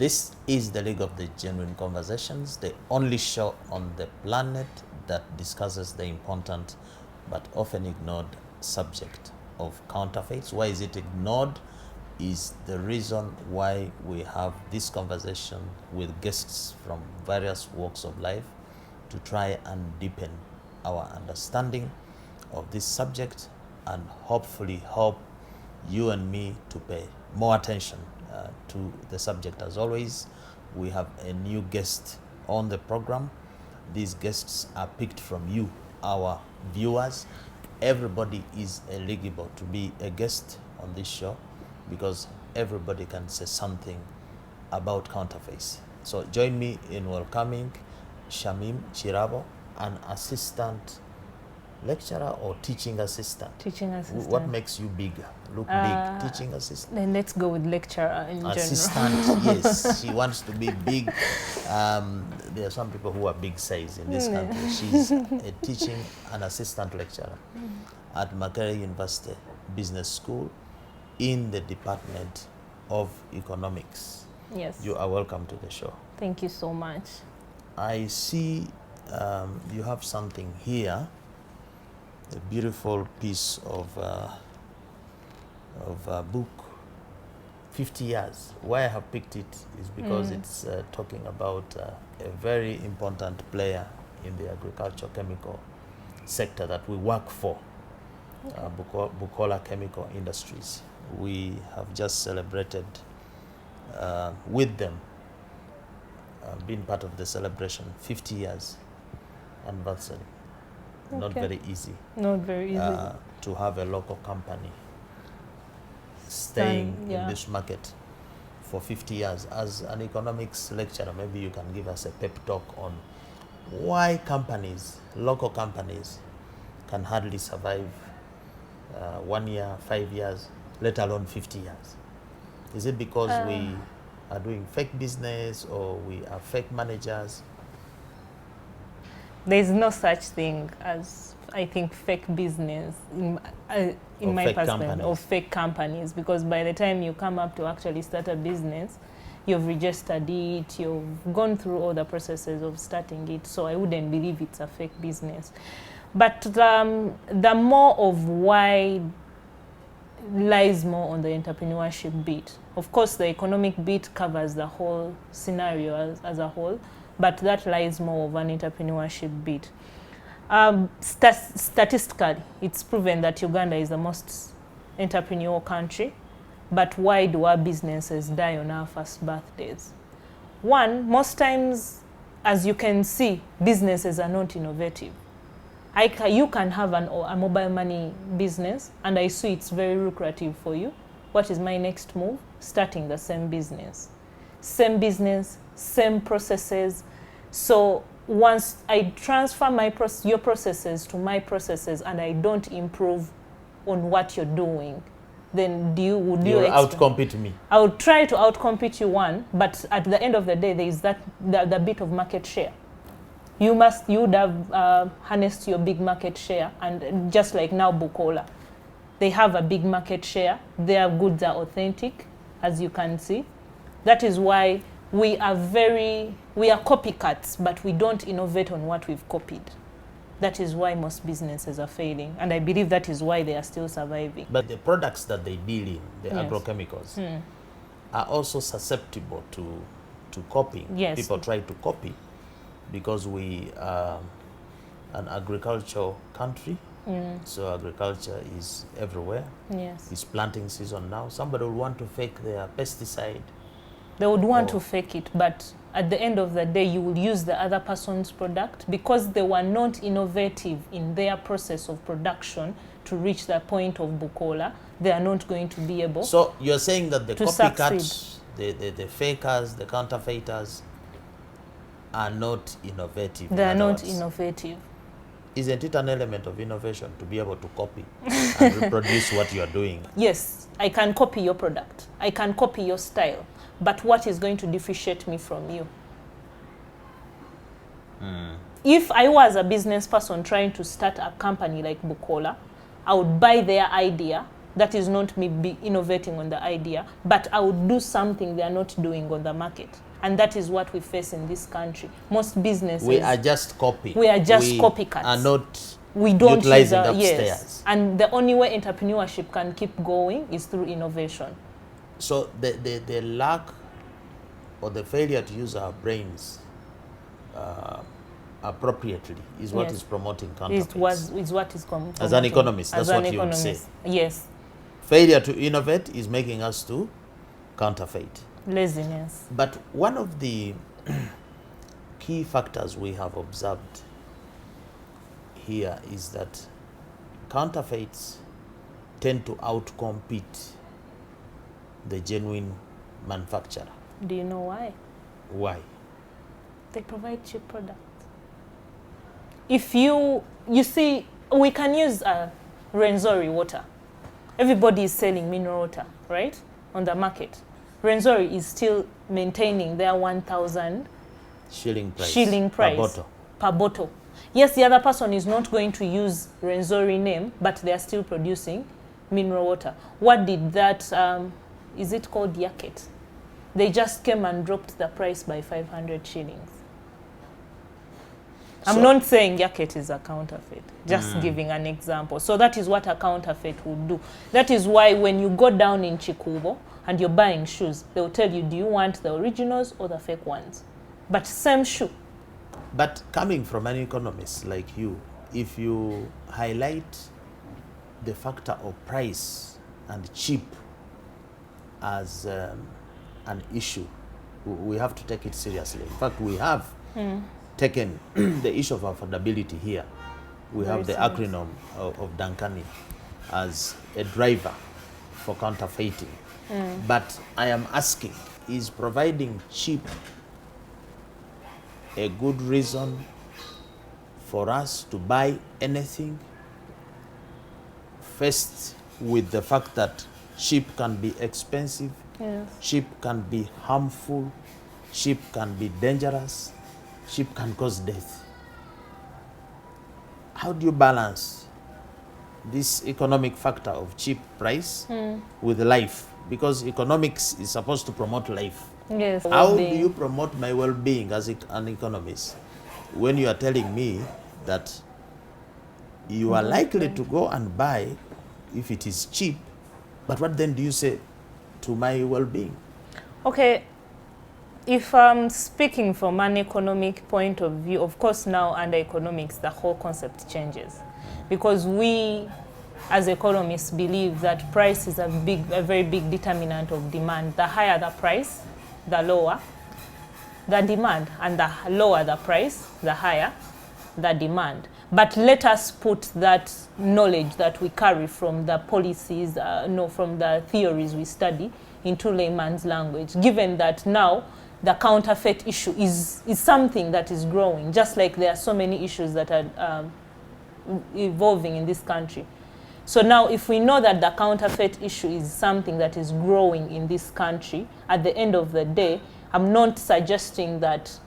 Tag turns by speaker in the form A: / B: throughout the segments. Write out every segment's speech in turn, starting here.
A: This is the League of the Genuine Conversations, the only show on the planet that discusses the important but often ignored subject of counterfeits. Why is it ignored? Is the reason why we have this conversation with guests from various walks of life to try and deepen our understanding of this subject and hopefully help you and me to pay more attention to the subject. As always, we have a new guest on the program. These guests are picked from you, our viewers. Everybody is eligible to be a guest on this show because everybody can say something about counterfeits. So join me in welcoming Shamim Chirabo, an assistant lecturer or teaching assistant?
B: Teaching assistant.
A: What makes you bigger? Look big. Teaching assistant?
B: Then let's go with lecturer in
A: assistant,
B: general.
A: Yes. She wants to be big. There are some people who are big size in this country. She's a teaching and assistant lecturer at Makerere University Business School in the Department of Economics.
B: Yes.
A: You are welcome to the show.
B: Thank you so much.
A: I see you have something here. A beautiful piece of a book, 50 years. Why I have picked it is because it's talking about a very important player in the agricultural chemical sector that we work for, Bukola Chemical Industries. We have just celebrated with them, been part of the celebration, 50 years anniversary. Not very easy.
B: Not very easy.
A: To have a local company staying in this market for 50 years. As an economics lecturer, maybe you can give us a pep talk on why companies, local companies, can hardly survive 1 year, 5 years, let alone 50 years. Is it because we are doing fake business or we are fake managers?
B: There's no such thing as, I think, fake business in my perspective, or fake companies, because by the time you come up to actually start a business, you've registered it, you've gone through all the processes of starting it, so I wouldn't believe it's a fake business. But the more of why lies more on the entrepreneurship bit. Of course, the economic bit covers the whole scenario as a whole, but that lies more of an entrepreneurship bit. Statistically, it's proven that Uganda is the most entrepreneurial country, but why do our businesses die on our first birthdays? One, most times, as you can see, businesses are not innovative. You can have a mobile money business, and I see it's very lucrative for you. What is my next move? Starting the same business. Same business, same processes. So once I transfer your processes to my processes and I don't improve on what you're doing, then would you
A: outcompete me?
B: I would try to outcompete you, one, but at the end of the day, there is the bit of market share. You would have harnessed your big market share, and just like now Bukola, they have a big market share. Their goods are authentic, as you can see. That is why we are copycats, but we don't innovate on what we've copied. That is why most businesses are failing, and I believe that is why they are still surviving.
A: But the products that they deal in, the agrochemicals, are also susceptible to copying.
B: Yes.
A: People try to copy because we are an agricultural country, so agriculture is everywhere.
B: Yes.
A: It's planting season now. Somebody will want to fake their pesticide.
B: They would want to fake it, but at the end of the day, you will use the other person's product because they were not innovative in their process of production to reach the point of Bukola. They are not going to be able.
A: So you're saying that the copycats,
B: succeed.
A: the fakers, the counterfeiters are not innovative.
B: They are not innovative.
A: Isn't it an element of innovation to be able to copy and reproduce what you are doing?
B: Yes, I can copy your product. I can copy your style. But what is going to differentiate me from you? If I was a business person trying to start a company like Bukola, I would buy their idea That is not me be innovating on the idea, but I would do something they are not doing on the market. And that is what we face in this country. Most businesses...
A: We are just copying.
B: We are just copycats.
A: Are not
B: we don't
A: utilizing
B: use
A: upstairs.
B: Yes. And the only way entrepreneurship can keep going is through innovation.
A: So the lack or the failure to use our brains appropriately is what is promoting counterfeits.
B: Is what is promoting.
A: As an economist, that's what you would say.
B: Yes.
A: Failure to innovate is making us to counterfeit.
B: Laziness.
A: But one of the key factors we have observed here is that counterfeits tend to outcompete the genuine manufacturer.
B: Do you know why?
A: Why?
B: They provide cheap products. If you see, we can use Renzori water. Everybody is selling mineral water, right, on the market. Renzori is still maintaining their 1,000 shilling price per bottle. Yes, the other person is not going to use Renzori name, but they are still producing mineral water. What did that, is it called Yaket? They just came and dropped the price by 500 shillings. I'm not saying Yaket is a counterfeit, just giving an example. So that is what a counterfeit would do. That is why when you go down in Chikubo and you're buying shoes, they will tell you, do you want the originals or the fake ones? But same shoe.
A: But coming from an economist like you, if you highlight the factor of price and cheap as an issue, we have to take it seriously. In fact, we have taken the issue of affordability here. We have the acronym of Dankani as a driver for counterfeiting. But I am asking, is providing cheap a good reason for us to buy anything, faced with the fact that cheap can be expensive, cheap can be harmful, cheap can be dangerous, cheap can cause death? How do you balance this economic factor of cheap price with life? Because economics is supposed to promote life.
B: Yes.
A: How do you promote my well-being as an economist when you are telling me that you are likely to go and buy if it is cheap, but what then do you say to my well-being?
B: Okay, if I'm speaking from an economic point of view, of course now under economics the whole concept changes, because we as economists believe that price is a very big determinant of demand. The higher the price, the lower the demand, and the lower the price, the higher the demand. But let us put that knowledge that we carry from the policies, from the theories we study into layman's language, given that now the counterfeit issue is something that is growing, just like there are so many issues that are evolving in this country. So now if we know that the counterfeit issue is something that is growing in this country, at the end of the day, I'm not suggesting that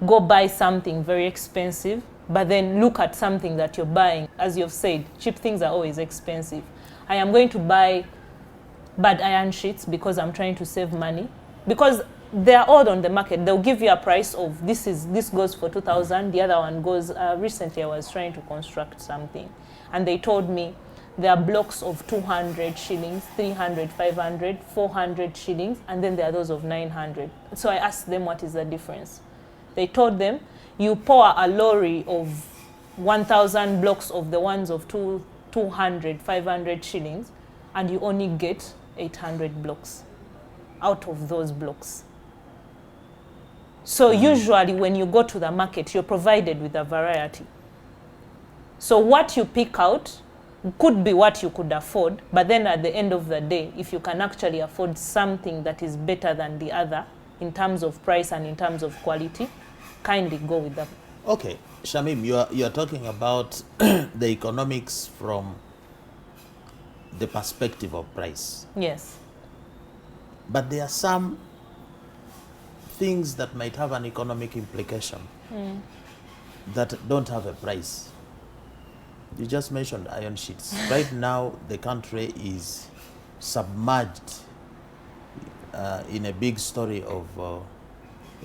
B: go buy something very expensive, but then look at something that you're buying. As you've said, cheap things are always expensive. I am going to buy bad iron sheets because I'm trying to save money, because they are all on the market. They'll give you a price of this goes for 2,000, the other one goes, recently I was trying to construct something and they told me there are blocks of 200 shillings, 300, 500, 400 shillings, and then there are those of 900. So I asked them what is the difference. They told them, you pour a lorry of 1,000 blocks of the ones of 200, 500 shillings, and you only get 800 blocks out of those blocks. So usually when you go to the market, you're provided with a variety. So what you pick out could be what you could afford, but then at the end of the day, if you can actually afford something that is better than the other in terms of price and in terms of quality, kindly go with that.
A: Okay, Shamim, you are talking about the economics from the perspective of price.
B: Yes.
A: But there are some things that might have an economic implication that don't have a price. You just mentioned iron sheets. Right now, the country is submerged in a big story of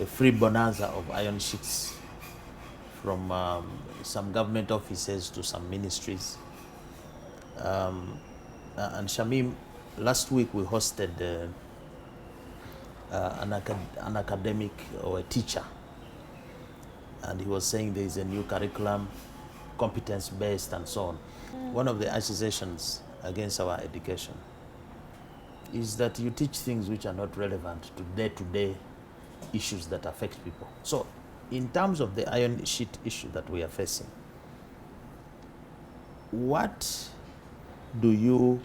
A: a free bonanza of iron sheets from some government offices to some ministries. And Shamim, last week we hosted an academic or a teacher, and he was saying there is a new curriculum, competence-based and so on. One of the accusations against our education is that you teach things which are not relevant to day-to-day issues that affect people. So, in terms of the iron sheet issue that we are facing, what do you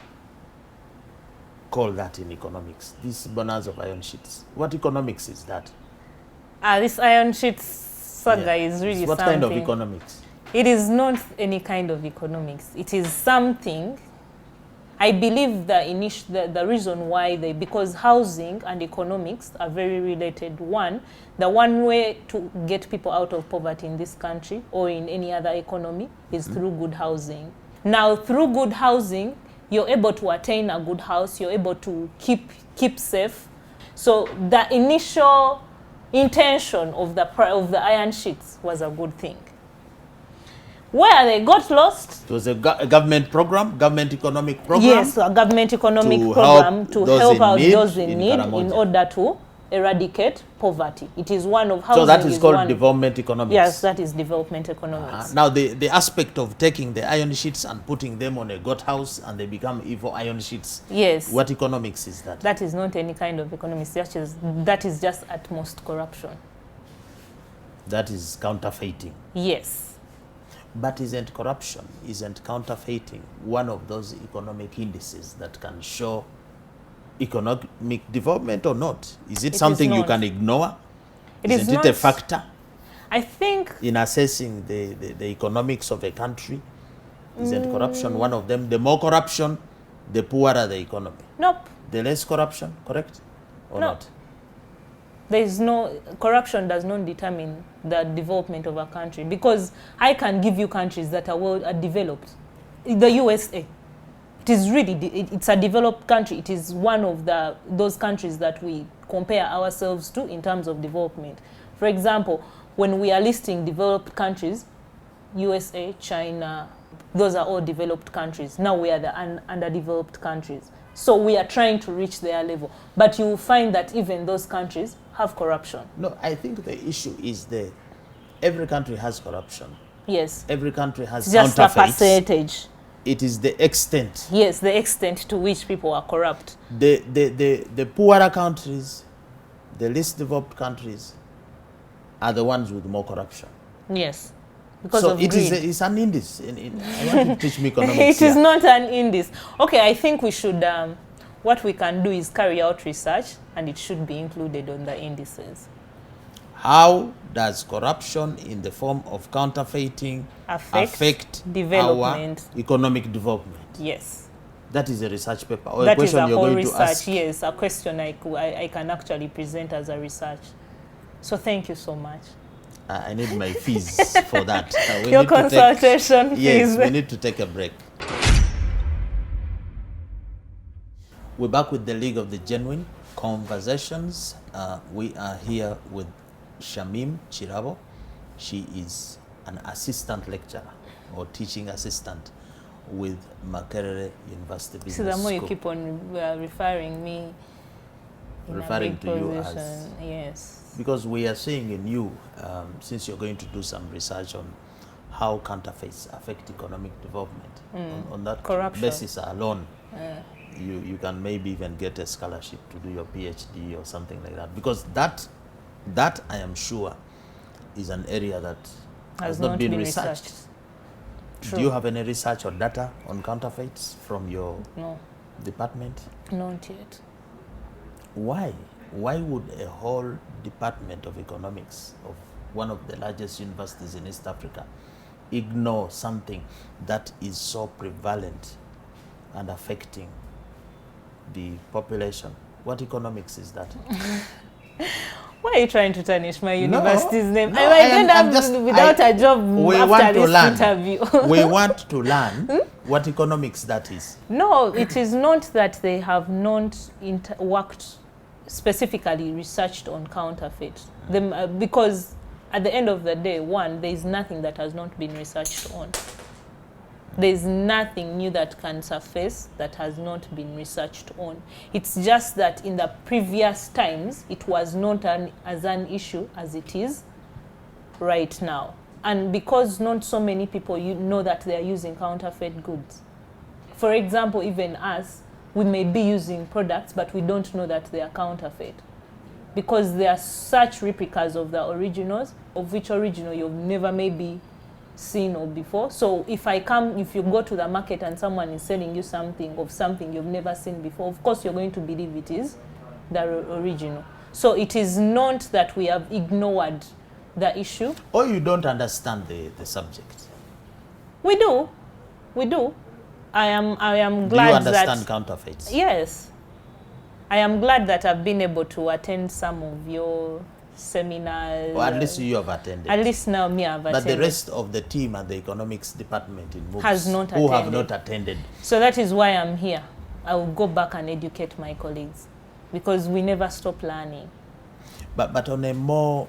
A: call that in economics? This bonanza of iron sheets. What economics is that?
B: This iron sheets saga is really
A: what
B: something.
A: Kind of economics?
B: It is not any kind of economics. It is something. I believe the reason why because housing and economics are very related. The one way to get people out of poverty in this country or in any other economy is through good housing. Now, through good housing, you're able to attain a good house. You're able to keep safe. So the initial intention of the iron sheets was a good thing. Where they got lost.
A: It was a government program, government economic program.
B: Yes, a government economic program to help out those in need in order to eradicate poverty. It is one of housing.
A: So that is called development economics.
B: Yes, that is development economics.
A: Now the aspect of taking the iron sheets and putting them on a goat house and they become evil iron sheets.
B: Yes.
A: What economics is that?
B: That is not any kind of economics. That is just at most corruption.
A: That is counterfeiting.
B: Yes.
A: But isn't counterfeiting one of those economic indices that can show economic development or not? Is it something you can ignore? Isn't it a factor?
B: I think
A: in assessing the economics of a country, isn't corruption one of them? The more corruption, the poorer the economy.
B: Nope.
A: The less corruption, correct? Or not?
B: There is no corruption does not determine the development of a country, because I can give you countries that are developed. The USA, it is really it's a developed country. It is one of those countries that we compare ourselves to in terms of development. For example, when we are listing developed countries, USA, China, those are all developed countries. Now we are the underdeveloped countries. So we are trying to reach their level. But you will find that even those countries have corruption.
A: No, I think the issue is every country has corruption.
B: Yes.
A: Every country has
B: just
A: counterfeits.
B: A percentage.
A: It is the extent.
B: Yes, the extent to which people are corrupt.
A: The poorer countries, the least developed countries, are the ones with more corruption.
B: Yes. Because
A: so
B: of greed.
A: It's an indice. I want you to teach me economics.
B: It is not an indice. Okay, I think we should, what we can do is carry out research, and it should be included on the indices.
A: How does corruption in the form of counterfeiting affect
B: development,
A: our economic development?
B: Yes.
A: That is a research paper or
B: that
A: a question
B: is a
A: you're
B: whole
A: going
B: research,
A: to ask?
B: Yes, a question I can actually present as a research. So thank you so much.
A: I need my fees for that.
B: Your consultation fees.
A: Yes, we need to take a break. We're back with the League of the Genuine Conversations. We are here with Shamim Chirabo. She is an assistant lecturer or teaching assistant with Makerere University Business School.
B: So the more you keep on referring me in
A: referring to you
B: position,
A: as...
B: Yes.
A: Because we are seeing in you, since you're going to do some research on how counterfeits affect economic development, on that
B: corruption
A: basis alone, you can maybe even get a scholarship to do your PhD or something like that. Because that I am sure is an area that has not been researched.
B: True.
A: Do you have any research or data on counterfeits from your department?
B: Not yet.
A: Why? Why would a whole department of economics of one of the largest universities in East Africa ignore something that is so prevalent and affecting the population? What economics is that?
B: Why are you trying to tarnish my
A: No,
B: university's name?
A: no,
B: I might end
A: I'm
B: up
A: just-
B: without a job
A: we want
B: after
A: to
B: this
A: learn.
B: interview.
A: We want to learn what economics that is.
B: No, it is not that they have not worked specifically researched on counterfeit. Because at the end of the day, one, there is nothing that has not been researched on. There is nothing new that can surface that has not been researched on. It's just that in the previous times, it was not as an issue as it is right now. And because not so many people know that they are using counterfeit goods. For example, even us, we may be using products, but we don't know that they are counterfeit. Because there are such replicas of the originals, of which original you've never maybe seen or before. So if you go to the market and someone is selling you something of something you've never seen before, of course you're going to believe it is the original. So it is not that we have ignored the issue.
A: Or you don't understand the subject.
B: We do. I am glad that...
A: Do you understand counterfeits?
B: Yes. I am glad that I've been able to attend some of your seminars.
A: Or at least you have attended.
B: At least now me I've attended.
A: But the rest of the team and the economics department in MOOCs
B: has not
A: who
B: attended.
A: have not attended.
B: So that is why I'm here. I will go back and educate my colleagues because we never stop learning.
A: But on a more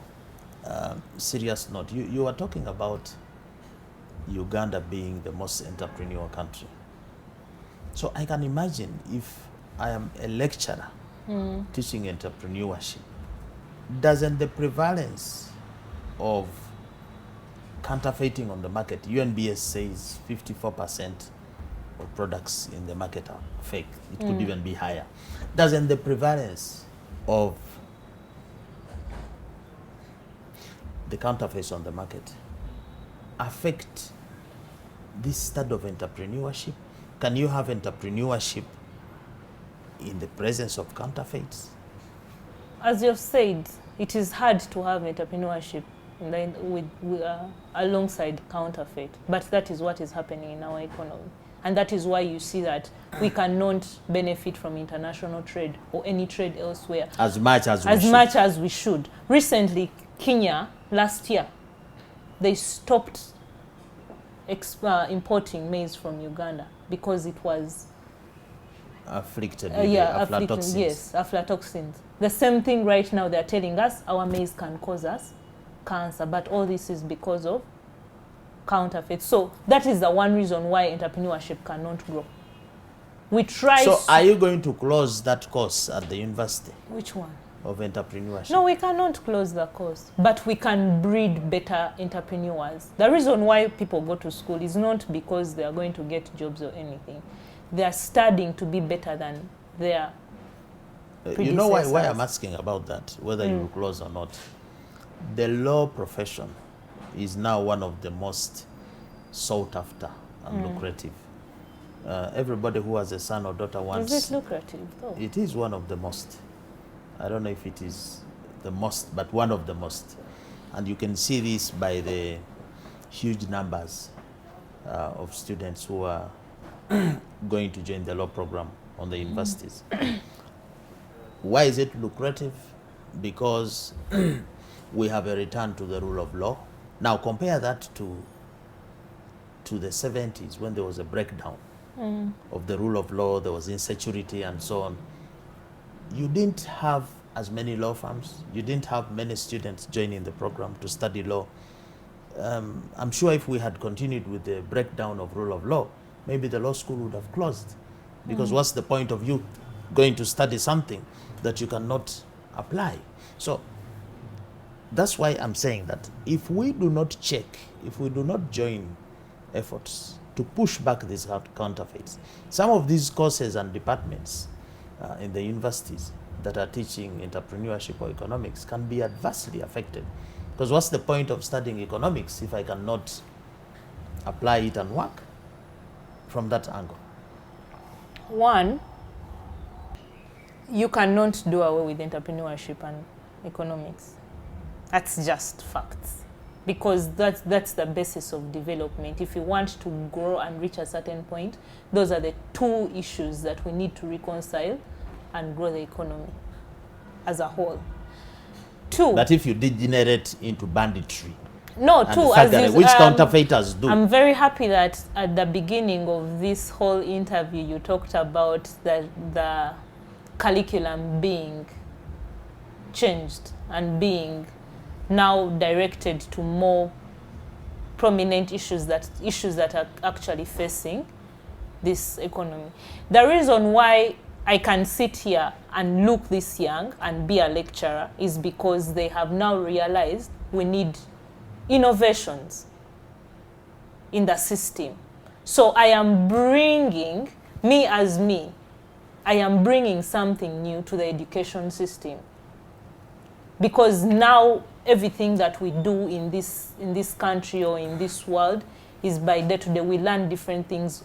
A: serious note, you are talking about Uganda being the most entrepreneurial country. So I can imagine if I am a lecturer teaching entrepreneurship, doesn't the prevalence of counterfeiting on the market, UNBS says 54% of products in the market are fake. It could even be higher. Doesn't the prevalence of the counterfeits on the market affect this study of entrepreneurship? Can you have entrepreneurship in the presence of counterfeits?
B: As you've said, it is hard to have entrepreneurship alongside counterfeit, but that is what is happening in our economy. And that is why you see that we cannot benefit from international trade or any trade elsewhere
A: As much as we should.
B: Recently, Kenya, last year, they stopped importing maize from Uganda because it was
A: afflicted with aflatoxins.
B: Yes, aflatoxins. The same thing right now, they're telling us our maize can cause us cancer, but all this is because of counterfeit. So that is the one reason why entrepreneurship cannot grow. We try.
A: So are you going to close that course at the university?
B: Which one?
A: Of entrepreneurship?
B: No, we cannot close the course, but we can breed better entrepreneurs. The reason why people go to school is not because they are going to get jobs or anything. They are studying to be better than their predecessors.
A: You know why I'm asking about that, whether you will close or not? The law profession is now one of the most sought after and lucrative. Everybody who has a son or daughter wants...
B: Is it lucrative though?
A: It is one of the most. I don't know if it is the most, but one of the most. And you can see this by the huge numbers of students who are going to join the law program on the universities. Why is it lucrative? Because we have a return to the rule of law. Now compare that to the 70s when there was a breakdown of the rule of law, there was insecurity and so on. You didn't have as many law firms. You didn't have many students joining the program to study law. I'm sure if we had continued with the breakdown of rule of law, maybe the law school would have closed. Because what's the point of you going to study something that you cannot apply? So that's why I'm saying that if we do not check, if we do not join efforts to push back these counterfeits, some of these courses and departments in the universities that are teaching entrepreneurship or economics can be adversely affected. Because what's the point of studying economics if I cannot apply it and work from that angle?
B: One, you cannot do away with entrepreneurship and economics. That's just facts. Because that's the basis of development. If you want to grow and reach a certain point, those are the two issues that we need to reconcile and grow the economy as a whole. Two.
A: But if you degenerate into banditry,
B: No,
A: and
B: two,
A: thuggery, which counterfeiters do.
B: I'm very happy that at the beginning of this whole interview, you talked about the curriculum being changed and being now directed to more prominent issues that are actually facing this economy. The reason why I can sit here and look this young and be a lecturer is because they have now realized we need innovations in the system. So I am bringing, I am bringing something new to the education system. Because now everything that we do in this country or in this world is by day to day. We learn different things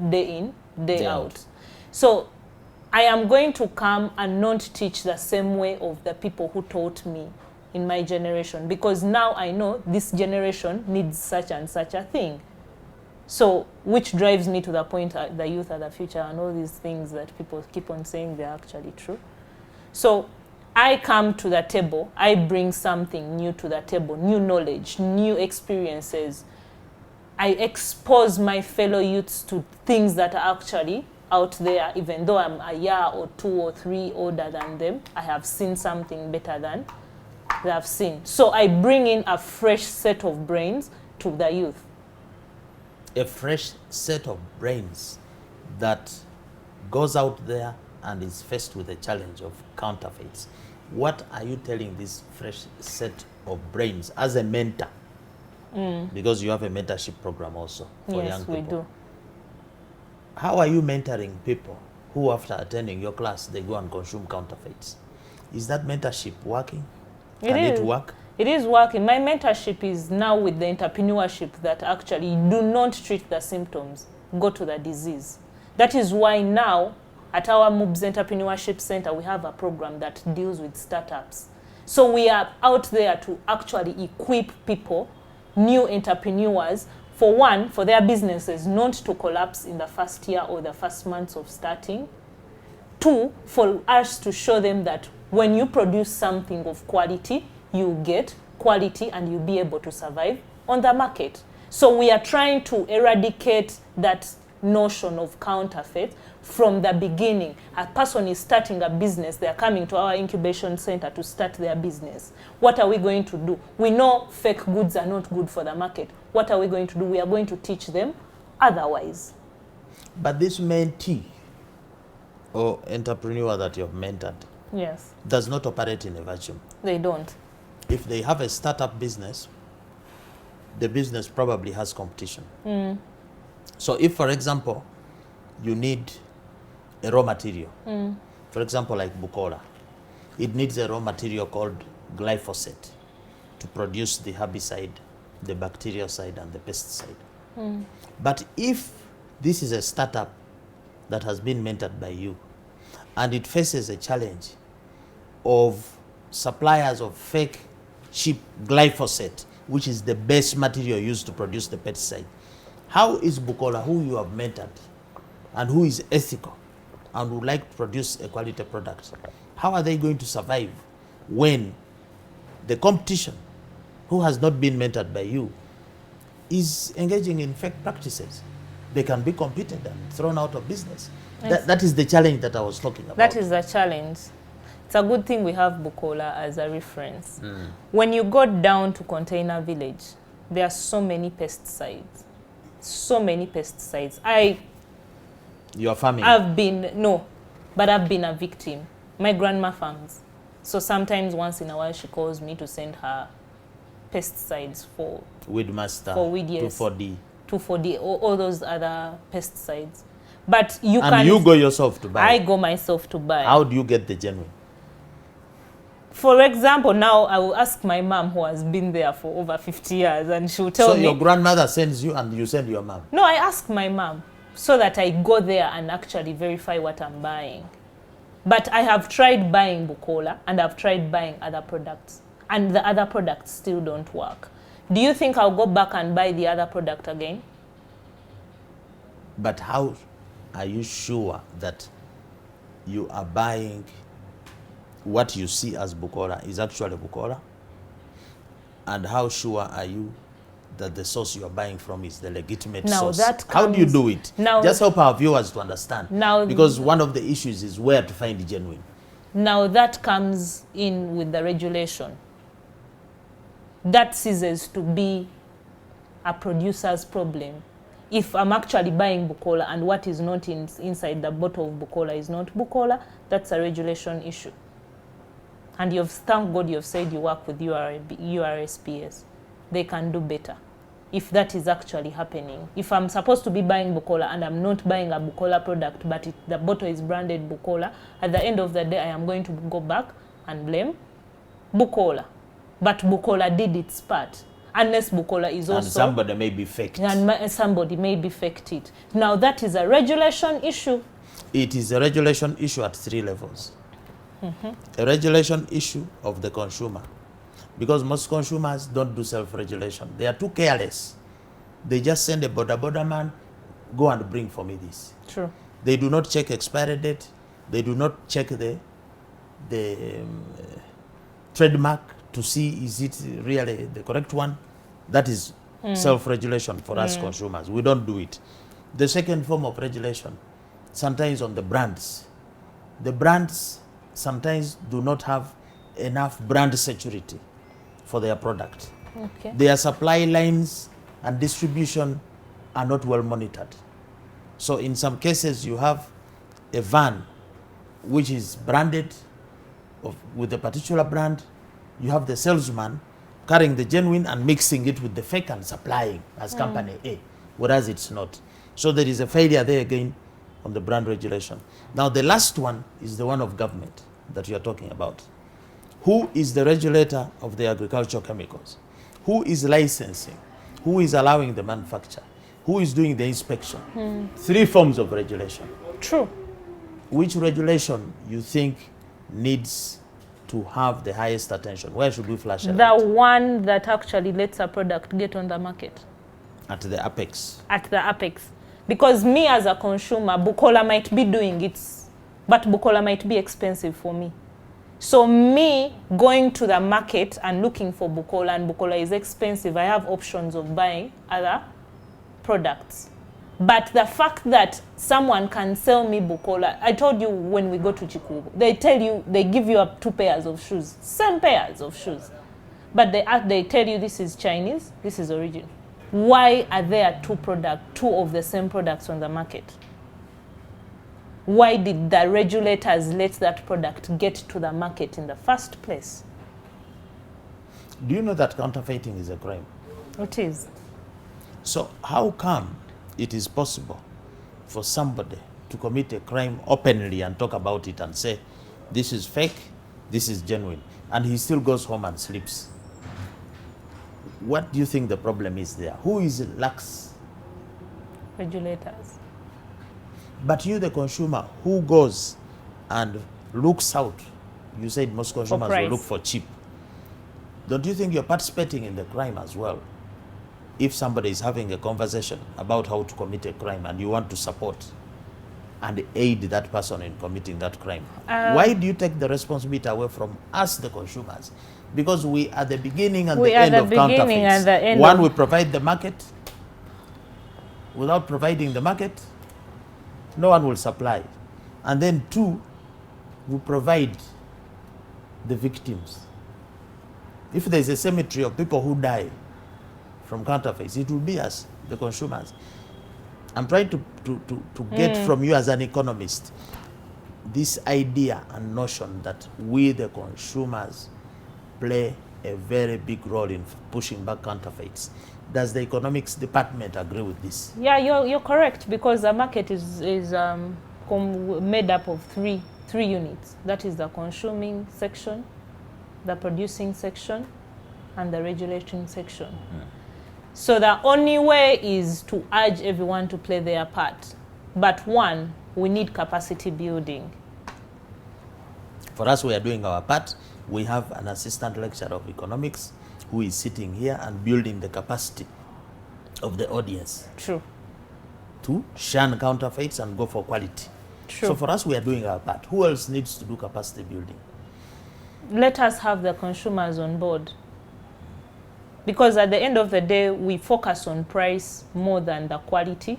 B: day in, day out. So I am going to come and not teach the same way of the people who taught me in my generation, because now I know this generation needs such and such a thing. So, which drives me to the point the youth are the future and all these things that people keep on saying they're actually true. So, I come to the table, I bring something new to the table, new knowledge, new experiences. I expose my fellow youths to things that are actually out there, even though I'm a year or 2 or 3 older than them. I have seen something better than they have seen. So I bring in a fresh set of brains to the youth.
A: A fresh set of brains that goes out there and is faced with the challenge of counterfeits. What are you telling this fresh set of brains as a mentor? Because you have a mentorship program also for young people. Yes, we do. How are you mentoring people who, after attending your class, they go and consume counterfeits? Is that mentorship working? Can it work?
B: It is working. My mentorship is now with the entrepreneurship that actually do not treat the symptoms, go to the disease. That is why now at our MOOBS Entrepreneurship Center, we have a program that deals with startups. So we are out there to actually equip people, new entrepreneurs, for one, for their businesses not to collapse in the first year or the first months of starting. Two, for us to show them that when you produce something of quality, you get quality and you'll be able to survive on the market. So we are trying to eradicate that notion of counterfeit from the beginning. A person is starting a business, they are coming to our incubation center to start their business. What are we going to do? We know fake goods are not good for the market. What are we going to do? We are going to teach them otherwise.
A: But this mentee or entrepreneur that you have mentored,
B: yes,
A: does not operate in a vacuum.
B: They don't.
A: If they have a startup business, the business probably has competition. So if, for example, you need a raw material, for example, like Bukola, it needs a raw material called glyphosate to produce the herbicide, the bactericide, and the pesticide. But if this is a startup that has been mentored by you, and it faces a challenge of suppliers of fake, cheap glyphosate, which is the best material used to produce the pesticide, how is Bukola, who you have mentored, and who is ethical, and would like to produce a quality product, how are they going to survive when the competition, who has not been mentored by you, is engaging in fake practices? They can be competed and thrown out of business. Yes. That is the challenge that I was talking about.
B: That is the challenge. It's a good thing we have Bukola as a reference. When you go down to Container Village, there are so many pesticides. So many pesticides.
A: You are farming?
B: I've been a victim. My grandma farms. So sometimes once in a while she calls me to send her pesticides for
A: Weedmaster,
B: for weed, yes.
A: 2,4-D.
B: 2,4-D, all those other pesticides. But you
A: and you go yourself to buy?
B: I go myself to buy.
A: How do you get the genuine?
B: For example, now I will ask my mom, who has been there for over 50 years, and she will tell me.
A: So your grandmother sends you and you send your mom?
B: No, I ask my mom so that I go there and actually verify what I'm buying. But I have tried buying Bukola and I've tried buying other products, and the other products still don't work. Do you think I'll go back and buy the other product again?
A: But how are you sure that you are buying what you see as Bukola is actually Bukola? And how sure are you that the source you are buying from is the legitimate
B: Now
A: source?
B: that
A: How do you
B: comes-
A: do it?
B: now-
A: Just help our viewers to understand.
B: Now-
A: because one of the issues is where to find genuine.
B: Now that comes in with the regulation. That ceases to be a producer's problem. If I'm actually buying Bukola and what is not inside the bottle of Bukola is not Bukola, that's a regulation issue. And thank God you've said you work with URSPS. They can do better if that is actually happening. If I'm supposed to be buying Bukola and I'm not buying a Bukola product, but the bottle is branded Bukola, at the end of the day, I am going to go back and blame Bukola. But Bukola did its part. Unless Bukola is also...
A: And somebody may be faked.
B: And somebody may be faked it. Now that is a regulation issue.
A: It is a regulation issue at 3 levels. A regulation issue of the consumer. Because most consumers don't do self-regulation. They are too careless. They just send a border man, go and bring for me this.
B: True.
A: They do not check expiry date. They do not check the trademark to see is it really the correct one. That is self-regulation for us consumers. We don't do it. The second form of regulation, sometimes on the brands. The brands sometimes do not have enough brand security for their product.
B: Okay.
A: Their supply lines and distribution are not well monitored. So in some cases you have a van which is branded with a particular brand. You have the salesman carrying the genuine and mixing it with the fake and supplying as company A, whereas it's not. So there is a failure there again on the brand regulation. Now the last one is the one of government that you are talking about. Who is the regulator of the agricultural chemicals? Who is licensing? Who is allowing the manufacture? Who is doing the inspection? 3 forms of regulation.
B: True.
A: Which regulation you think needs to have the highest attention? Where should we flash a
B: The
A: light?
B: one that actually lets a product get on the market.
A: At the apex.
B: At the apex. Because me as a consumer, Bukola might be doing it, but Bukola might be expensive for me. So me going to the market and looking for Bukola, and Bukola is expensive, I have options of buying other products. But the fact that someone can sell me Bukola, I told you when we go to Chikubu, they give you up 2 pairs of shoes, same pairs of shoes. But they tell you this is Chinese, this is original. Why are there 2 of the same products on the market? Why did the regulators let that product get to the market in the first place?
A: Do you know that counterfeiting is a crime?
B: It is.
A: So how come it is possible for somebody to commit a crime openly and talk about it and say, this is fake, this is genuine, and he still goes home and sleeps? What do you think the problem is there? Who is lax?
B: Regulators.
A: But you, the consumer, who goes and looks out, you said most consumers will look for cheap. Don't you think you're participating in the crime as well? If somebody is having a conversation about how to commit a crime and you want to support and aid that person in committing that crime, why do you take the responsibility away from us, the consumers? Because we are the beginning and the end of counterfeits. One, we provide the market. Without providing the market, no one will supply. And then 2, we provide the victims. If there is a cemetery of people who die from counterfeits, it will be us, the consumers. I'm trying to get from you as an economist this idea and notion that we, the consumers, play a very big role in pushing back counterfeits. Does the economics department agree with this?
B: Yeah, you're correct, because the market is made up of three units. That is the consuming section, the producing section, and the regulating section. So the only way is to urge everyone to play their part. But 1, we need capacity building.
A: For us, we are doing our part. We have an assistant lecturer of economics who is sitting here and building the capacity of the audience.
B: True.
A: To shun counterfeits and go for quality.
B: True.
A: So for us, we are doing our part. Who else needs to do capacity building?
B: let us have the consumers on board. Because at the end of the day, we focus on price more than the quality.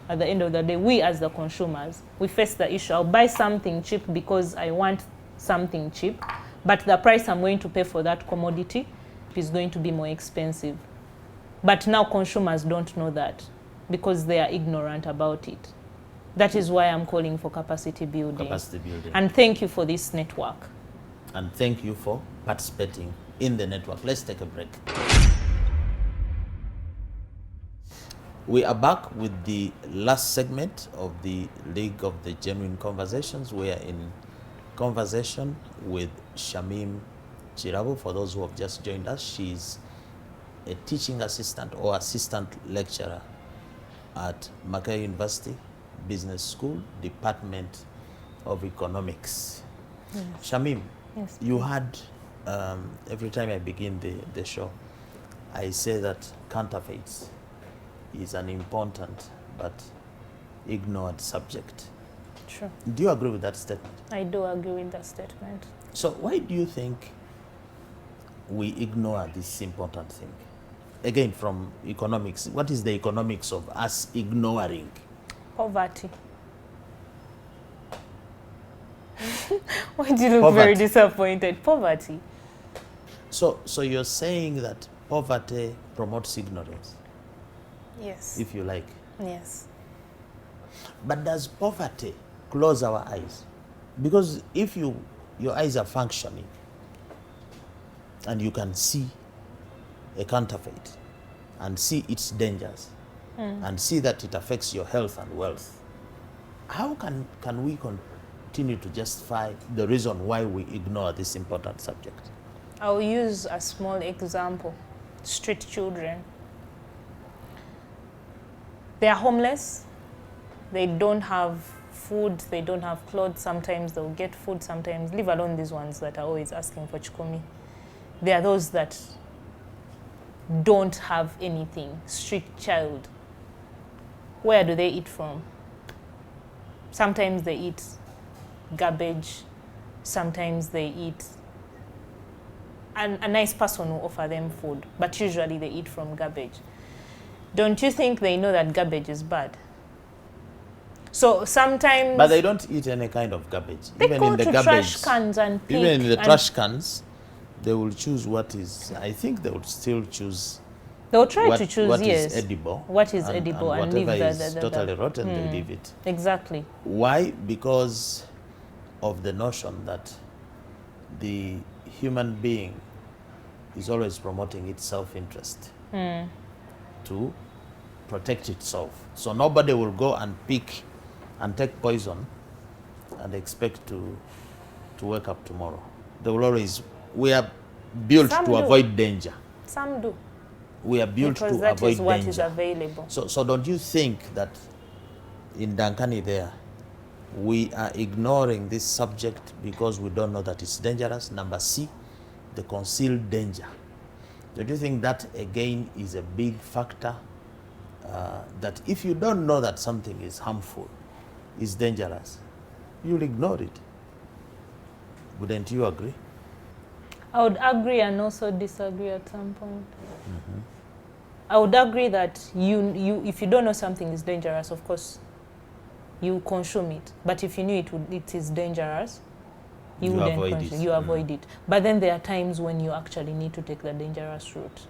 B: At the end of the day, we as the consumers, we face the issue. I'll buy something cheap because I want something cheap, but the price I'm going to pay for that commodity is going to be more expensive. But now consumers don't know that because they are ignorant about it. That is why I'm calling for capacity building.
A: Capacity building.
B: And thank you for this network.
A: And thank you for participating in the network. Let's take a break. We are back with the last segment of the League of the Genuine Conversations. We are in conversation with Shamim Chirabu. For those who have just joined us, she's a teaching assistant or assistant lecturer at Makerere University Business School, Department of Economics.
B: Yes.
A: Shamim,
B: Yes.
A: you had, every time I begin the show, I say that counterfeits is an important but ignored subject.
B: Sure.
A: Do you agree with that statement?
B: I do agree with that statement.
A: So why do you think we ignore this important thing? Again, from economics, what is the economics of us ignoring?
B: Poverty. Why do you look
A: Poverty.
B: very disappointed? Poverty.
A: So you're saying that poverty promotes ignorance,
B: Yes.
A: if you like.
B: Yes.
A: But does poverty close our eyes? Because if your eyes are functioning and you can see a counterfeit and see its dangers and see that it affects your health and wealth, how can we continue to justify the reason why we ignore this important subject?
B: I'll use a small example. Street children. They are homeless. They don't have food. They don't have clothes. Sometimes they'll get food. Sometimes, leave alone these ones that are always asking for chikumi. There are those that don't have anything. Street child. Where do they eat from? Sometimes they eat garbage. Sometimes they eat. A nice person will offer them food, but usually they eat from garbage. Don't you think they know that garbage is bad? So sometimes...
A: But they don't eat any kind of garbage.
B: They
A: even
B: go
A: in the
B: to
A: garbage,
B: trash cans and pick.
A: even in the
B: and
A: trash cans, they will choose what is, I think they would still choose
B: they'll try
A: what,
B: to choose,
A: what
B: yes.
A: is edible.
B: What is edible and leave
A: whatever
B: the
A: is totally rotten, they leave it.
B: Exactly.
A: Why? Because of the notion that the human being is always promoting its self-interest to protect itself. So nobody will go and pick and take poison and expect to wake up tomorrow. They will always, we are built
B: Some
A: to
B: do.
A: avoid danger.
B: Some do.
A: We are built
B: Because
A: to
B: that
A: avoid
B: is what
A: danger.
B: is available.
A: So don't you think that in Dankani there, we are ignoring this subject because we don't know that it's dangerous? Number C, the concealed danger. Don't you think that again is a big factor? That if you don't know that something is harmful, is dangerous, you'll ignore it. Wouldn't you agree?
B: I would agree and also disagree at some point. I would agree that you if you don't know something is dangerous, of course, you consume it. But if you knew it is dangerous, you wouldn't
A: avoid
B: consume.
A: it.
B: You avoid it. But then there are times when you actually need to take the dangerous route.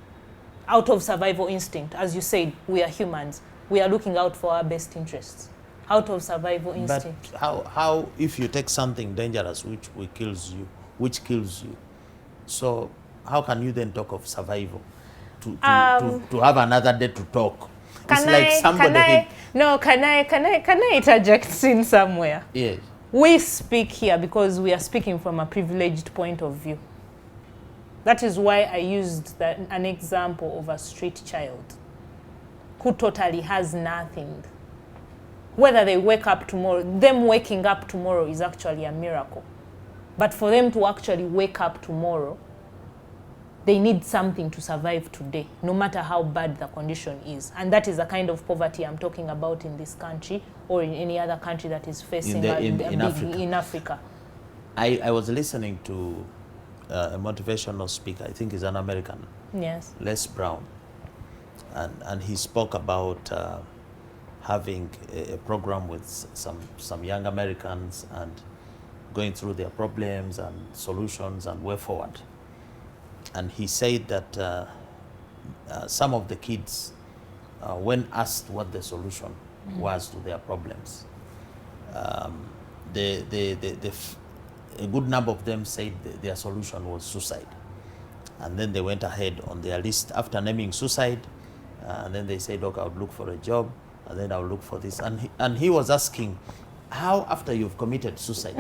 B: Out of survival instinct, as you said, we are humans. We are looking out for our best interests. Out of survival instinct.
A: But how if you take something dangerous which kills you, so how can you then talk of survival? To have another day to talk. It's like somebody.
B: Can I interject in somewhere?
A: Yes.
B: We speak here because we are speaking from a privileged point of view. That is why I used an example of a street child who totally has nothing. Whether they wake up tomorrow, them waking up tomorrow is actually a miracle. But for them to actually wake up tomorrow, they need something to survive today, no matter how bad the condition is. And that is the kind of poverty I'm talking about in this country or in any other country that is facing
A: in Africa.
B: in Africa.
A: I was listening to a motivational speaker. I think he's an American,
B: Yes.
A: Les Brown, and he spoke about having a program with some young Americans and going through their problems and solutions and way forward. And he said that some of the kids, when asked what the solution was to their problems, a good number of them said their solution was suicide. And then they went ahead on their list after naming suicide, and then they said, okay, I would look for a job, and then I would look for this. And he was asking, how after you've committed suicide,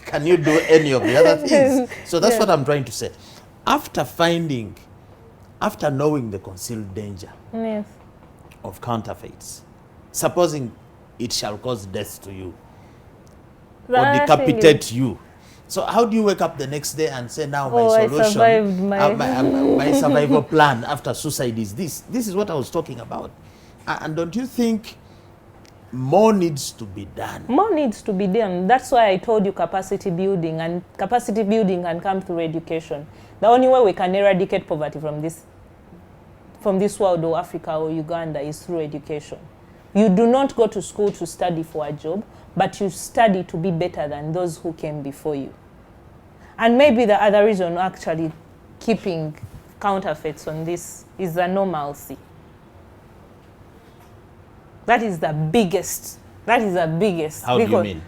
A: can you do any of the other things? So that's what I'm trying to say. After knowing the concealed danger
B: Yes.
A: of counterfeits, supposing it shall cause death to you
B: The
A: or
B: other thing
A: decapitate you. So how do you wake up the next day and say, now my
B: I
A: solution,
B: survived
A: my survival plan after suicide is this? This is what I was talking about. And don't you think more needs to be done?
B: More needs to be done. That's why I told you capacity building, and capacity building can come through education. The only way we can eradicate poverty from this world or Africa or Uganda is through education. You do not go to school to study for a job, but you study to be better than those who came before you. And maybe the other reason actually keeping counterfeits on this is the normalcy. That is the biggest.
A: How do you mean?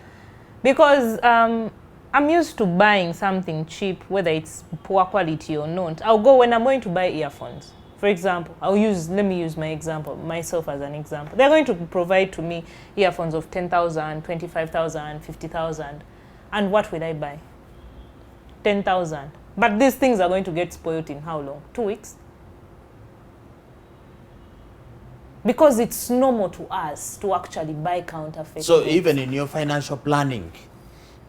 B: Because I'm used to buying something cheap, whether it's poor quality or not. When I'm going to buy earphones, for example, let me use myself as an example. They're going to provide to me earphones of 10,000, 25,000, 50,000. And what will I buy? 10,000. But these things are going to get spoiled in how long? 2 weeks? Because it's normal to us to actually buy counterfeit.
A: So even in your financial planning,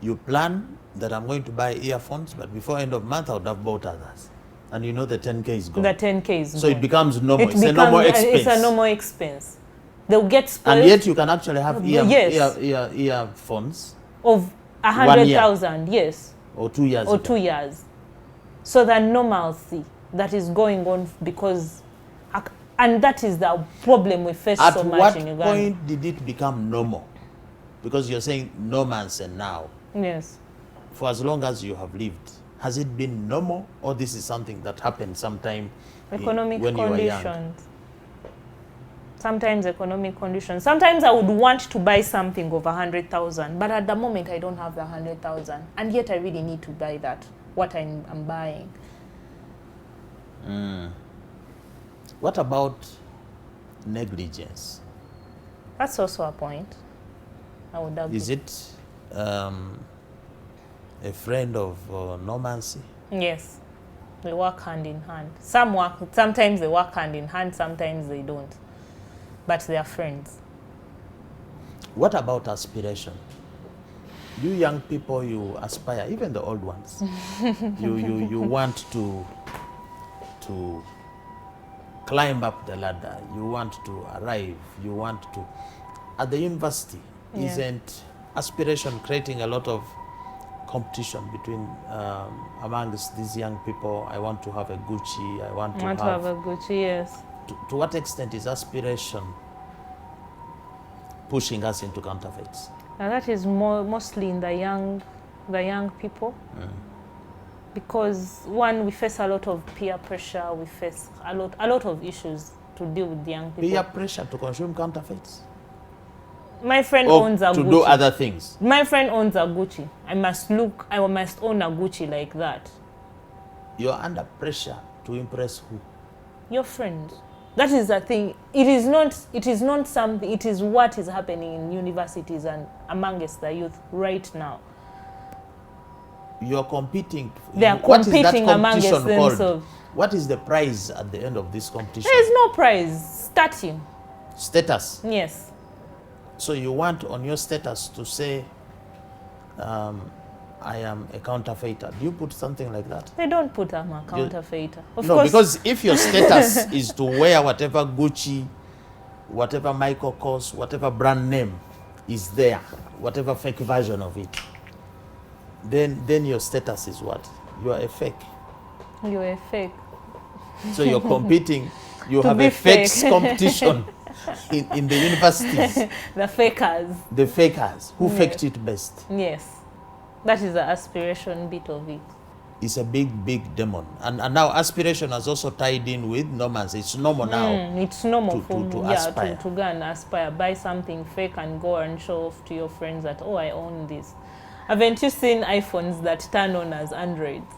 A: you plan that I'm going to buy earphones, but before end of month I would have bought others. And you know the 10K is gone.
B: The 10K is gone.
A: So it becomes normal. It's a normal expense.
B: It's a normal expense. They'll get spoiled.
A: And yet you can actually have earphones
B: of 100,000, yes.
A: Or 2 years.
B: Or 2 years. So the normalcy that is going on because, and that is the problem we face so much in Uganda.
A: At what point did it become normal? Because you're saying normalcy now.
B: Yes.
A: For as long as you have lived, has it been normal, or this is something that happened sometime
B: economic
A: when
B: conditions?
A: You were young?
B: Sometimes economic conditions. Sometimes I would want to buy something of 100,000, but at the moment I don't have the 100,000, and yet I really need to buy that, what I'm buying.
A: What about negligence?
B: That's also a point. I would agree.
A: Is it a friend of normalcy?
B: Yes, they work hand in hand. Sometimes they work hand in hand, sometimes they don't. But they are friends.
A: What about aspiration? You young people, you aspire, even the old ones. you want to climb up the ladder. You want to arrive. You want to. At the university, isn't aspiration creating a lot of competition between amongst these young people? I want to have a Gucci. I want to have
B: a Gucci. Yes.
A: To what extent is aspiration pushing us into counterfeits?
B: And that is mostly in the young people. Because one, we face a lot of peer pressure. We face a lot of issues to deal with the young people.
A: Peer pressure to consume counterfeits.
B: My friend owns a Gucci.
A: To do other things.
B: My friend owns a Gucci. I must own a Gucci like that.
A: You're under pressure to impress who?
B: Your friend. That is the thing. It is not something, it is what is happening in universities and amongst the youth right now.
A: You're competing.
B: They are competing amongst themselves.
A: What is the prize at the end of this competition?
B: There is no prize. Starting.
A: Status?
B: Yes.
A: So you want on your status to say, I am a counterfeiter. Do you put something like that?
B: They don't put I'm a counterfeiter. Of
A: no,
B: course.
A: Because if your status is to wear whatever Gucci, whatever Michael Kors, whatever brand name is there, whatever fake version of it, then your status is what? You are a fake.
B: You're a fake.
A: So you're competing. You
B: To
A: have
B: be
A: a fakes
B: fake.
A: competition in the universities.
B: The fakers.
A: The fakers who
B: Yes.
A: faked it best.
B: Yes. That is the aspiration bit of it.
A: It's a big demon. And now aspiration has also tied in with norms. It's normal now.
B: It's normal
A: to
B: for
A: aspire.
B: to go and aspire, buy something fake and go and show off to your friends that, oh, I own this. Haven't you seen iPhones that turn on as Androids?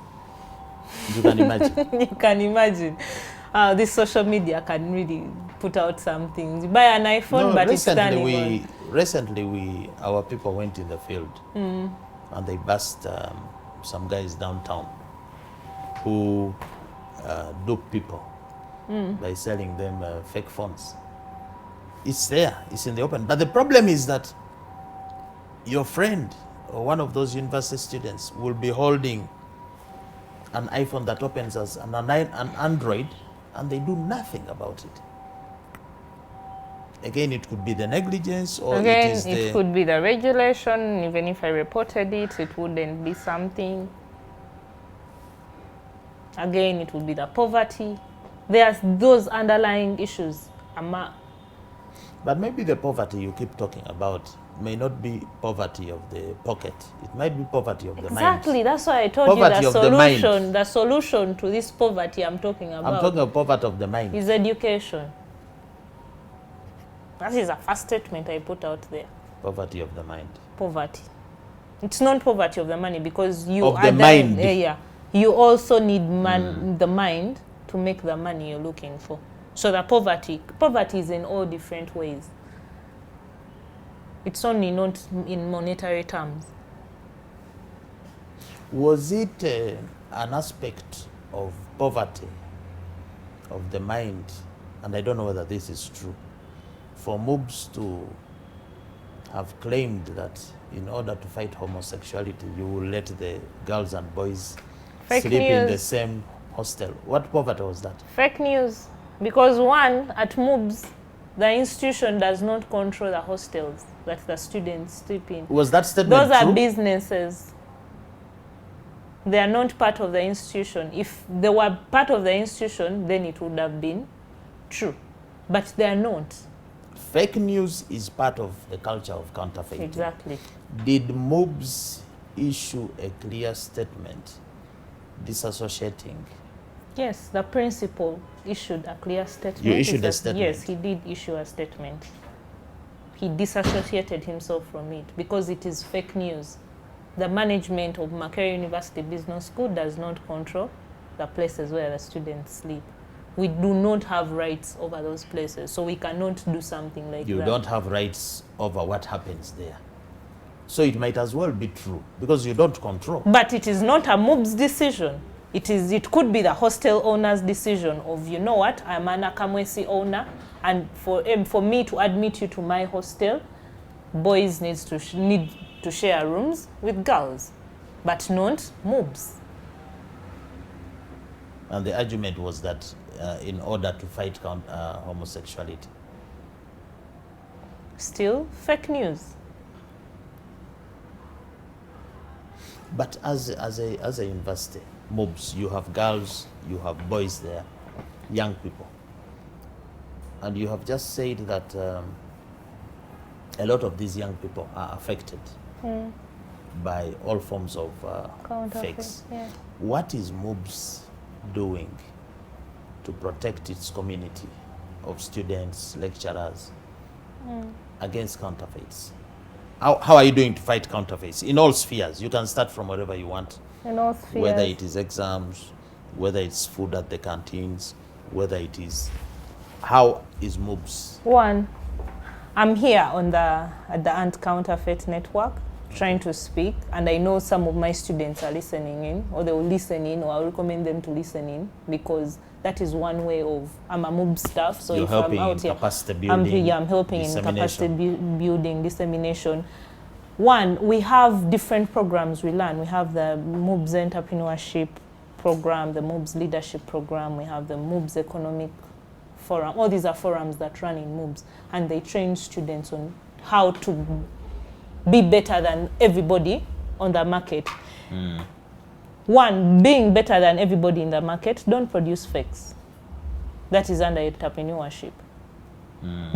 A: You can imagine.
B: You can imagine. This social media can really put out some things. You buy an iPhone, but it's turning on.
A: Recently, our people went in the field and they bust some guys downtown who dupe people by selling them fake phones. It's there, it's in the open. But the problem is that your friend or one of those university students will be holding an iPhone that opens as an Android, and they do nothing about it. Again, it could be the negligence, or
B: Again,
A: it
B: could be the regulation. Even if I reported it, it wouldn't be something. Again, it would be the poverty. There's those underlying issues.
A: But maybe the poverty you keep talking about may not be poverty of the pocket. It might be poverty of the mind.
B: Exactly. That's why I told
A: Poverty
B: you
A: of
B: the
A: the
B: solution.
A: mind.
B: The solution to this poverty I'm talking about
A: I'm talking of poverty of the mind.
B: is education. That is a first statement I put out there.
A: Poverty of the mind.
B: Poverty. It's not poverty of the money, because you
A: Of the mind.
B: Yeah. You also need the mind to make the money you're looking for. So the poverty is in all different ways. It's only not in monetary terms.
A: Was it an aspect of poverty of the mind, and I don't know whether this is true, for MOOBs to have claimed that in order to fight homosexuality, you will let the girls and boys
B: Fake
A: sleep in the
B: news.
A: same hostel? What poverty was that?
B: Fake news. Because one, at MOOBs, the institution does not control the hostels that the students sleep in.
A: Was that statement
B: Those are
A: true?
B: businesses. They are not part of the institution. If they were part of the institution, then it would have been true. But they are not.
A: Fake news is part of the culture of counterfeiting.
B: Exactly.
A: Did MOOBs issue a clear statement disassociating?
B: Yes, the principal issued a clear statement.
A: You issued a statement?
B: Yes, he did issue a statement. He disassociated himself from it because it is fake news. The management of Makerere University Business School does not control the places where the students sleep. We do not have rights over those places, so we cannot do something like
A: You
B: that.
A: don't have rights over what happens there. So it might as well be true because you don't control.
B: But it is not a MOOB's decision. It could be the hostel owner's decision of, you know what, I'm an Akamwesi owner, and for me to admit you to my hostel, boys need to share rooms with girls, but not MOOBs.
A: And the argument was that in order to fight homosexuality.
B: Still fake news.
A: But as a university, MOOBs, you have girls, you have boys there, young people. And you have just said that a lot of these young people are affected by all forms of fakes.
B: Yeah.
A: What is MOOBs doing to protect its community of students, lecturers against counterfeits? How are you doing to fight counterfeits in all spheres? You can start from wherever you want.
B: In all spheres.
A: Whether it is exams, whether it's food at the canteens, whether it is... How is MOOBs?
B: One, I'm here at the Anti-Counterfeit Network trying to speak, and I know some of my students are listening in, or they will listen in, or I will recommend them to listen in, because that is one way of... I'm a MOOB staff, so
A: You're
B: if
A: helping
B: I'm out
A: in
B: here,
A: capacity building,
B: I'm helping in capacity
A: dissemination.
B: building, dissemination. One, we have different programs we learn. We have the MOOBs Entrepreneurship program, the MOOBs Leadership program, we have the MOOBs Economic Forum. All these are forums that run in MOOBs, and they train students on how to be better than everybody on the market. One, being better than everybody in the market, don't produce fakes. That is under entrepreneurship.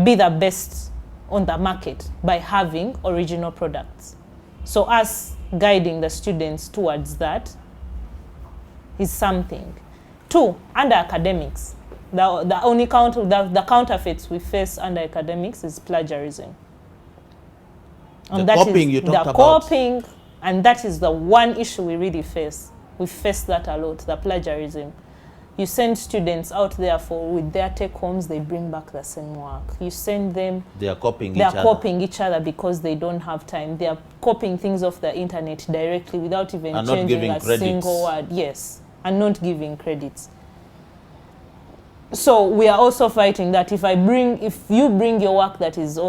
B: Be the best on the market by having original products. So us guiding the students towards that is something. Two, under academics, the counterfeits we face under academics is plagiarism. And
A: The copying you talked about.
B: Copying, and that is the one issue we really face. We face that a lot, the plagiarism. You send students out there with their take homes, they bring back the same work. You send them,
A: They are copying
B: they
A: each
B: are
A: other.
B: copying each other because they don't have time. They are copying things off the internet directly without even
A: And not
B: changing
A: giving
B: a
A: credits.
B: single word. Yes, and not giving credits. So we are also fighting that if you bring your work that is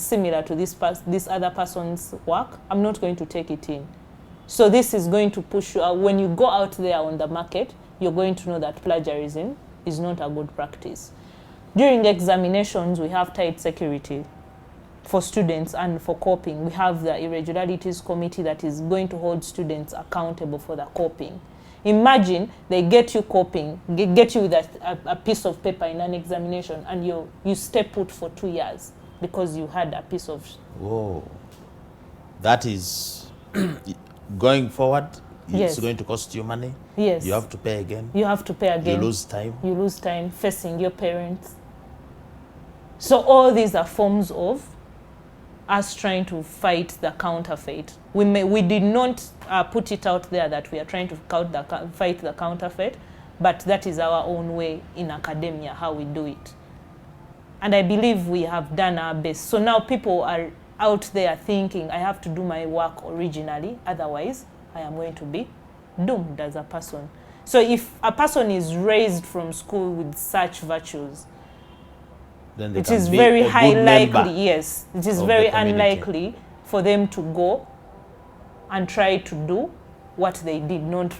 B: similar to this other person's work, I'm not going to take it in. So this is going to push you out. When you go out there on the market, you're going to know that plagiarism is not a good practice. During examinations, we have tight security for students and for copying. We have the irregularities committee that is going to hold students accountable for the copying. Imagine they get you copying, get you with a piece of paper in an examination, and you stay put for 2 years because you had a piece of...
A: Whoa. That is going forward.
B: Yes.
A: It's going to cost you money.
B: Yes.
A: You have to pay again.
B: You have to pay again.
A: You lose time.
B: You lose time facing your parents. So all these are forms of us trying to fight the counterfeit. We did not put it out there that we are trying to fight the counterfeit, but that is our own way in academia, how we do it. And I believe we have done our best. So now people are out there thinking, I have to do my work originally, otherwise I am going to be doomed as a person. So if a person is raised from school with such virtues,
A: Then they
B: it
A: can
B: is
A: be
B: very
A: a good
B: high
A: member
B: likely, yes, it is
A: of
B: very
A: the community.
B: unlikely for them to go and try to do what they did not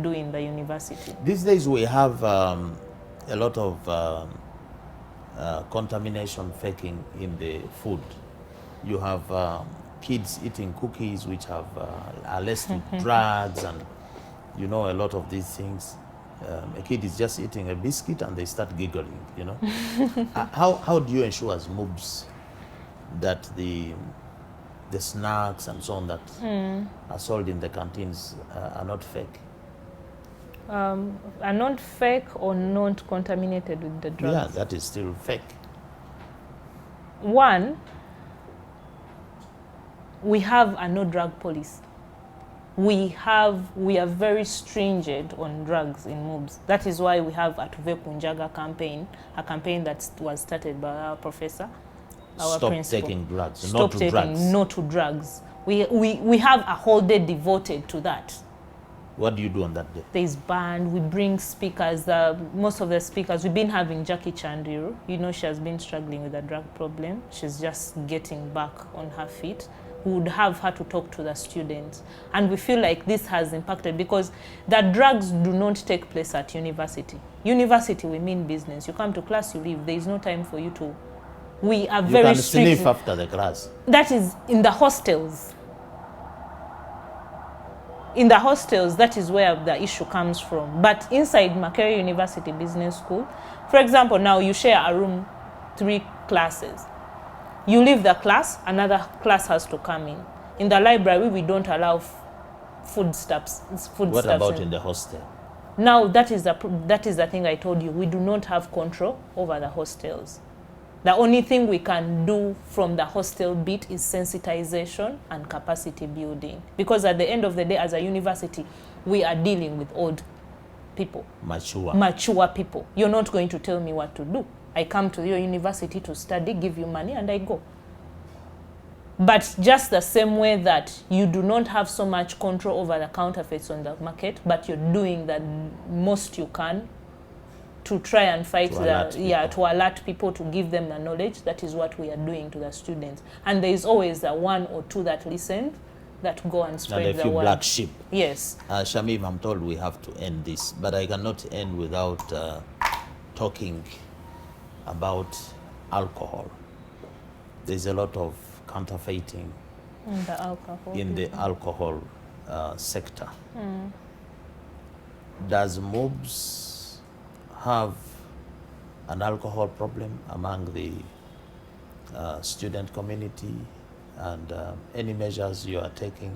B: do in the university.
A: These days we have a lot of contamination faking in the food. You have kids eating cookies which have are laced with drugs, and you know, a lot of these things. A kid is just eating a biscuit and they start giggling, you know. How do you ensure as MOOBs that the snacks and so on that are sold in the canteens are not fake?
B: Are not fake or not contaminated with the drugs?
A: Yeah, that is still fake.
B: One, we have a no drug policy. We are very stringent on drugs in MOOBs. That is why we have a Tuve Kunjaga campaign, a campaign that was started by our professor, our
A: Stop
B: principal.
A: taking drugs.
B: Stop
A: Not to
B: taking
A: drugs.
B: no to drugs. We have a whole day devoted to that.
A: What do you do on that day?
B: There's band, we bring speakers, most of the speakers, we've been having Jackie Chandiru. You know, she has been struggling with a drug problem. She's just getting back on her feet. We would have her to talk to the students. And we feel like this has impacted because the drugs do not take place at university. University, we mean business. You come to class, you leave. There is no time for you to... We are very
A: You can
B: strict.
A: sniff after the class.
B: That is in the hostels. In the hostels, that is where the issue comes from. But inside Makerere University Business School, for example, now you share a room, 3 classes. You leave the class, another class has to come in. In the library, we don't allow foodstuffs.
A: What about in the hostel?
B: Now, that is the thing I told you. We do not have control over the hostels. The only thing we can do from the hostel bit is sensitization and capacity building. Because at the end of the day, as a university, we are dealing with old people. Mature people. You're not going to tell me what to do. I come to your university to study, give you money, and I go. But just the same way that you do not have so much control over the counterfeits on the market, but you're doing the most you can to try and fight to alert people, to give them the knowledge. That is what we are doing to the students. And there is always the 1 or 2 that listen, that go and spread the word.
A: And a few black sheep.
B: Yes.
A: Shamim, I'm told we have to end this, but I cannot end without talking about alcohol. There's a lot of counterfeiting
B: In the alcohol.
A: in the alcohol sector. Does MOBS have an alcohol problem among the student community, and any measures you are taking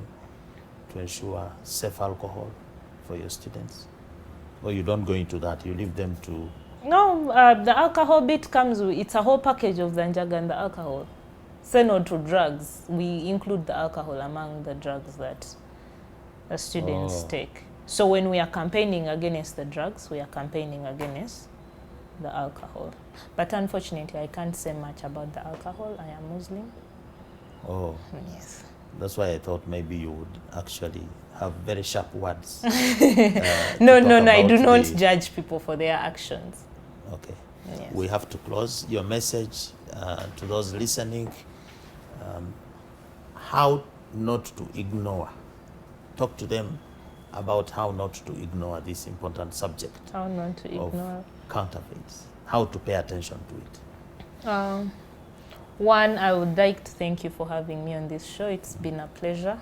A: to ensure safe alcohol for your students? Or you don't go into that, you leave them to...
B: No, the alcohol bit comes with, it's a whole package of the njaga and the alcohol. Say no to drugs, we include the alcohol among the drugs that the students take. So when we are campaigning against the drugs, we are campaigning against the alcohol. But unfortunately, I can't say much about the alcohol. I am Muslim.
A: Oh.
B: Yes.
A: That's why I thought maybe you would actually have very sharp words.
B: No, I do not judge people for their actions.
A: Okay.
B: Yes.
A: We have to close. Your message to those listening, how not to ignore. Talk to them about how not to ignore this important subject.
B: How not to ignore.
A: Of counterfeits. How to pay attention to it.
B: One, I would like to thank you for having me on this show. It's been a pleasure.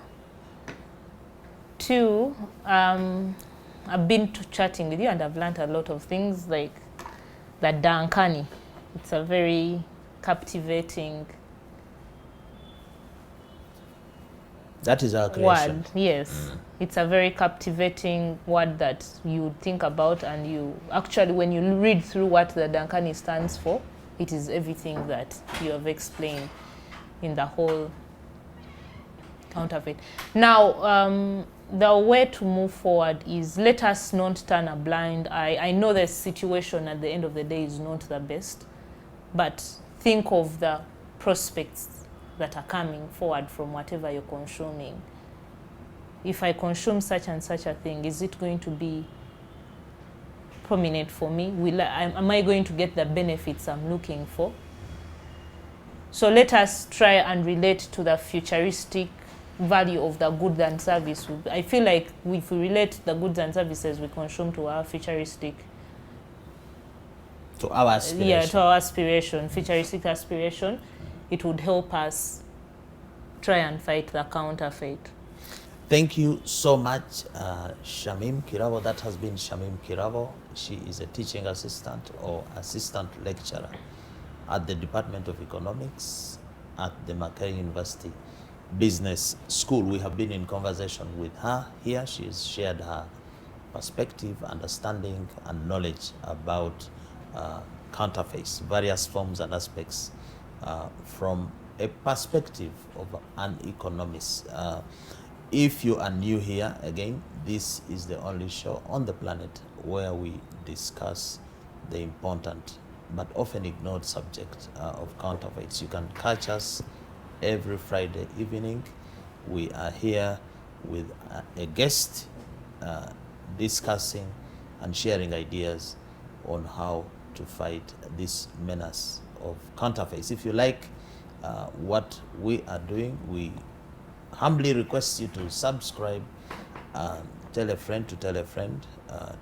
B: Two, I've been chatting with you and I've learned a lot of things, like the Dankani. It's a very captivating
A: that is our creation.
B: Word. Yes. It's a very captivating word that you think about, and you actually, when you read through what the Dankani stands for, it is everything that you have explained in the whole counterfeit. Now, the way to move forward is, let us not turn a blind eye. I know the situation at the end of the day is not the best, but think of the prospects that are coming forward from whatever you're consuming. If I consume such and such a thing, is it going to be prominent for me? Am I going to get the benefits I'm looking for? So let us try and relate to the futuristic value of the goods and service. I feel like if we relate the goods and services we consume to our futuristic,
A: to our aspiration.
B: Yeah, to our aspiration, futuristic aspiration, it would help us try and fight the counterfeit.
A: Thank you so much, Shamim Kirabo. That has been Shamim Kirabo. She is a teaching assistant or assistant lecturer at the Department of Economics at the Makerere University Business School. We have been in conversation with her here. She has shared her perspective, understanding, and knowledge about counterfeits, various forms and aspects from a perspective of an economist. If you are new here, again, this is the only show on the planet where we discuss the important but often ignored subject of counterfeits. You can catch us every Friday evening. We are here with a guest discussing and sharing ideas on how to fight this menace of counterfeits. If you like what we are doing, we humbly request you to subscribe, tell a friend to tell a friend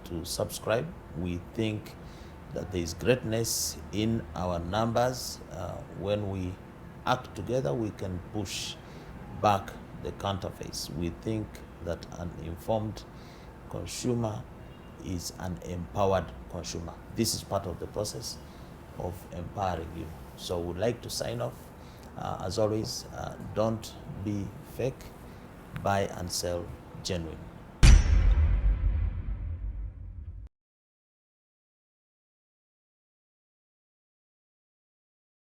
A: to subscribe. We think that there is greatness in our numbers. When we act together, we can push back the counterfeits. We think that an informed consumer is an empowered consumer. This is part of the process of empowering you. So we'd like to sign off. As always, don't be fake, buy and sell genuine.